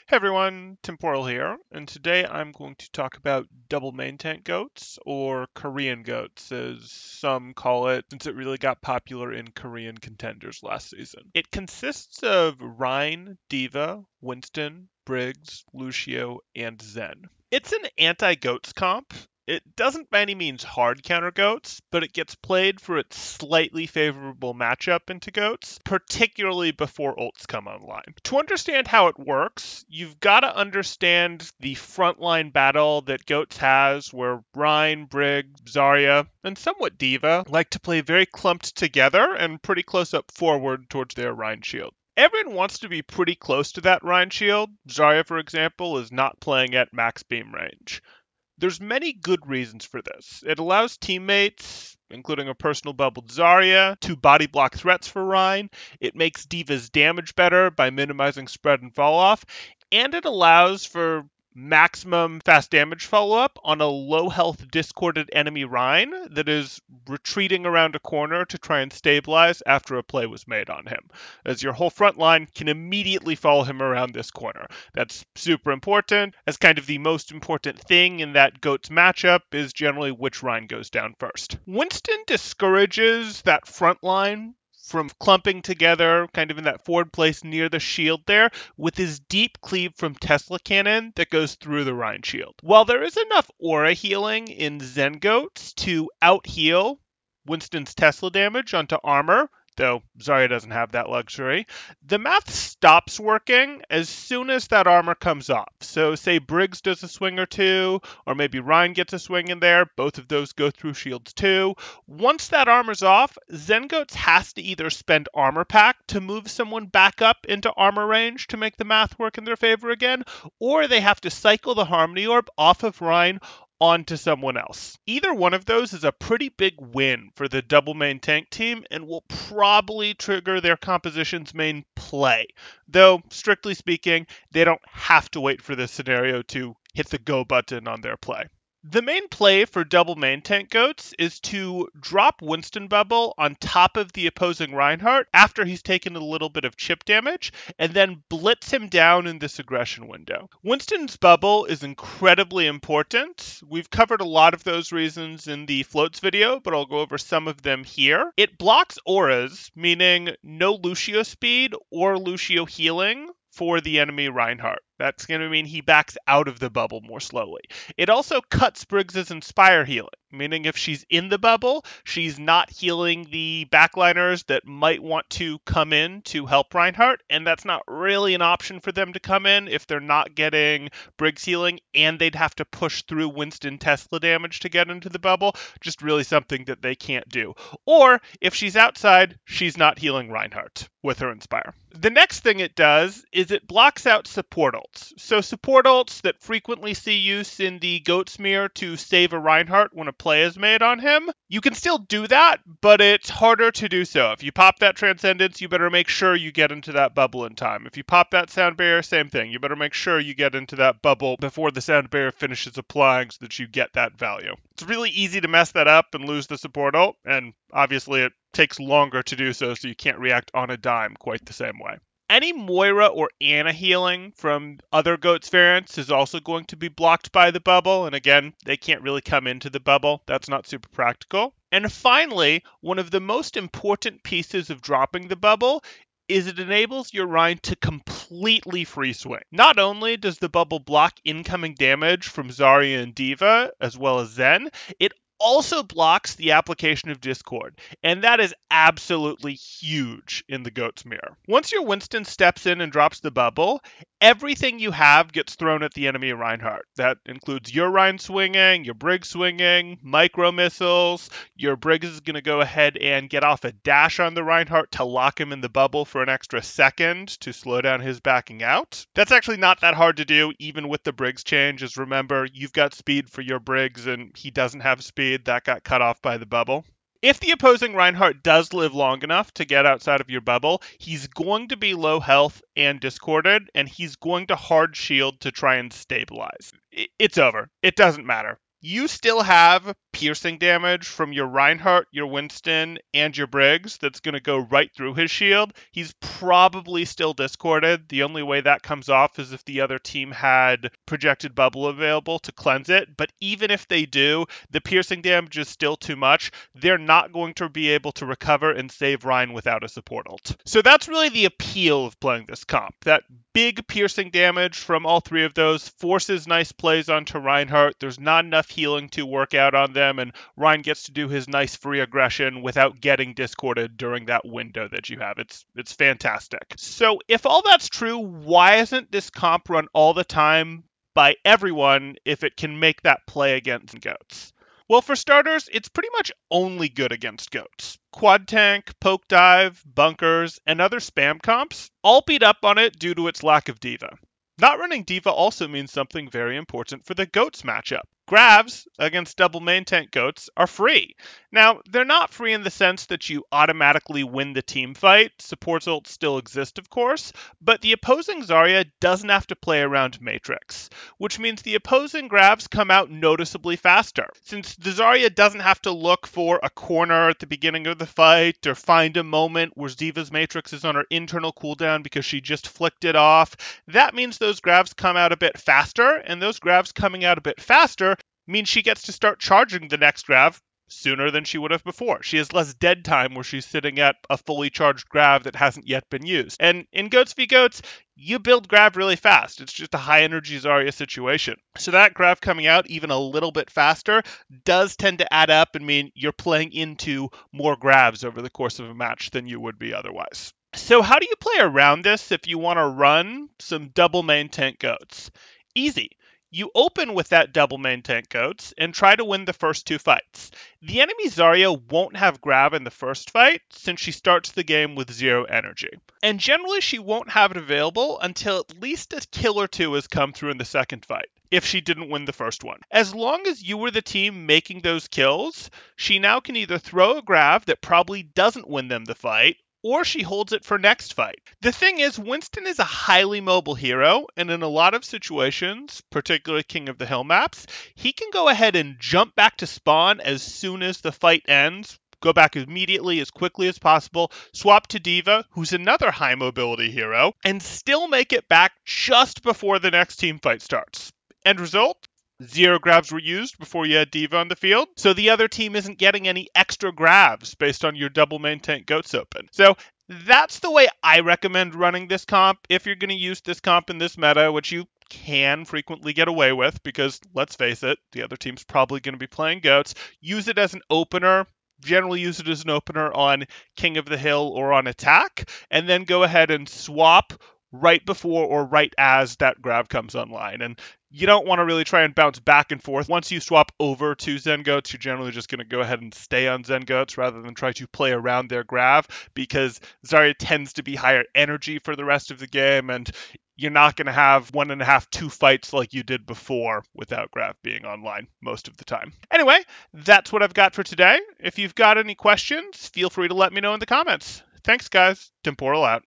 Hey everyone, Temporal here, and today I'm going to talk about double main tank goats, or Korean goats as some call it, since it really got popular in Korean contenders last season. It consists of Rein, Diva, Winston, Briggs, Lucio, and Zen. It's an anti-goats comp. It doesn't by any means hard counter goats, but it gets played for its slightly favorable matchup into goats, particularly before ults come online. To understand how it works, you've got to understand the frontline battle that goats has, where Rein, Brig, Zarya, and somewhat Diva like to play very clumped together and pretty close up forward towards their Rein shield. Everyone wants to be pretty close to that Rein shield. Zarya, for example, is not playing at max beam range. There's many good reasons for this. It allows teammates, including a personal bubbled Zarya, to body block threats for Rein. It makes Diva's damage better by minimizing spread and fall off. And it allows for maximum fast damage follow-up on a low health discorded enemy Rein that is retreating around a corner to try and stabilize after a play was made on him, as your whole front line can immediately follow him around this corner. That's super important, as kind of the most important thing in that GOATS matchup is generally which Rein goes down first. Winston discourages that front line from clumping together kind of in that forward place near the shield there with his deep cleave from Tesla cannon that goes through the Rein shield. While there is enough aura healing in Zen Goats to out heal Winston's Tesla damage onto armor, though Zarya doesn't have that luxury, the math stops working as soon as that armor comes off. So say Briggs does a swing or two, or maybe Rein gets a swing in there, both of those go through shields too. Once that armor's off, Zengoats has to either spend armor pack to move someone back up into armor range to make the math work in their favor again, or they have to cycle the Harmony Orb off of Rein onto someone else. Either one of those is a pretty big win for the double main tank team and will probably trigger their composition's main play. Though, strictly speaking, they don't have to wait for this scenario to hit the go button on their play. The main play for double main tank goats is to drop Winston Bubble on top of the opposing Reinhardt after he's taken a little bit of chip damage, and then blitz him down in this aggression window. Winston's Bubble is incredibly important. We've covered a lot of those reasons in the floats video, but I'll go over some of them here. It blocks auras, meaning no Lucio speed or Lucio healing for the enemy Reinhardt. That's going to mean he backs out of the bubble more slowly. It also cuts Briggs' Inspire healing, meaning if she's in the bubble, she's not healing the backliners that might want to come in to help Reinhardt, and that's not really an option for them to come in if they're not getting Briggs healing, and they'd have to push through Winston Tesla damage to get into the bubble. Just really something that they can't do. Or, if she's outside, she's not healing Reinhardt with her Inspire. The next thing it does is it blocks out support ults. So support ults that frequently see use in the Goat Smear to save a Reinhardt when a play is made on him. You can still do that, but it's harder to do so. If you pop that Transcendence, you better make sure you get into that bubble in time. If you pop that Sound Barrier, same thing. You better make sure you get into that bubble before the Sound Barrier finishes applying so that you get that value. It's really easy to mess that up and lose the support ult, and obviously it takes longer to do so you can't react on a dime quite the same way. Any Moira or Ana healing from other Goats variants is also going to be blocked by the bubble, and again, they can't really come into the bubble. That's not super practical. And finally, one of the most important pieces of dropping the bubble is it enables your Rein to completely free swing. Not only does the bubble block incoming damage from Zarya and Diva, as well as Zen, it also blocks the application of Discord, and that is absolutely huge in the Goat's Mirror. Once your Winston steps in and drops the bubble, everything you have gets thrown at the enemy Reinhardt. That includes your Rein swinging, your Briggs swinging, micro missiles. Your Briggs is going to go ahead and get off a dash on the Reinhardt to lock him in the bubble for an extra second to slow down his backing out. That's actually not that hard to do, even with the Briggs change, as remember, you've got speed for your Briggs and he doesn't have speed. That got cut off by the bubble. If the opposing Reinhardt does live long enough to get outside of your bubble, he's going to be low health and discorded, and he's going to hard shield to try and stabilize. It's over. It doesn't matter. you still have piercing damage from your Reinhardt, your Winston, and your Briggs that's going to go right through his shield. He's probably still discorded. The only way that comes off is if the other team had projected bubble available to cleanse it. But even if they do, the piercing damage is still too much. They're not going to be able to recover and save Rein without a support ult. So that's really the appeal of playing this comp. That big piercing damage from all three of those forces nice plays onto Reinhardt. There's not enough healing to work out on them, and Rein gets to do his nice free aggression without getting discorded during that window that you have. It's fantastic. So if all that's true, why isn't this comp run all the time by everyone if it can make that play against goats? Well, for starters, it's pretty much only good against goats. Quad tank, poke dive, bunkers, and other spam comps all beat up on it due to its lack of diva. Not running diva also means something very important for the goats matchup. Grabs against double main tank goats are free. Now, they're not free in the sense that you automatically win the team fight. Support ults still exist, of course, but the opposing Zarya doesn't have to play around Matrix, which means the opposing grabs come out noticeably faster. Since the Zarya doesn't have to look for a corner at the beginning of the fight or find a moment where Diva's Matrix is on her internal cooldown because she just flicked it off, that means those grabs come out a bit faster, and those grabs coming out a bit faster means she gets to start charging the next grab sooner than she would have before. She has less dead time where she's sitting at a fully charged grab that hasn't yet been used. And in Goats v Goats, you build grab really fast. It's just a high energy Zarya situation. So that grab coming out even a little bit faster does tend to add up and mean you're playing into more grabs over the course of a match than you would be otherwise. So how do you play around this if you want to run some double main tank goats? Easy. You open with that double main tank goats and try to win the first two fights. The enemy Zarya won't have grab in the first fight since she starts the game with 0 energy. And generally she won't have it available until at least a kill or two has come through in the second fight, if she didn't win the first one. As long as you were the team making those kills, she now can either throw a grab that probably doesn't win them the fight, or she holds it for next fight. The thing is, Winston is a highly mobile hero, and in a lot of situations, particularly King of the Hill maps, he can go ahead and jump back to spawn as soon as the fight ends, go back immediately as quickly as possible, swap to Diva, who's another high mobility hero, and still make it back just before the next team fight starts. End result? 0 grabs were used before you had Diva on the field, so the other team isn't getting any extra grabs based on your double main tank goats open. So that's the way I recommend running this comp if you're going to use this comp in this meta, which you can frequently get away with because, let's face it, the other team's probably going to be playing goats. Use it as an opener. Generally use it as an opener on King of the Hill or on attack, and then go ahead and swap right before or right as that grab comes online. And you don't want to really try and bounce back and forth. Once you swap over to Zen Goats, you're generally just going to go ahead and stay on Zen Goats rather than try to play around their grab, because Zarya tends to be higher energy for the rest of the game, and you're not going to have 1.5, 2 fights like you did before without grab being online most of the time. Anyway, that's what I've got for today. If you've got any questions, feel free to let me know in the comments. Thanks, guys. Temporal out.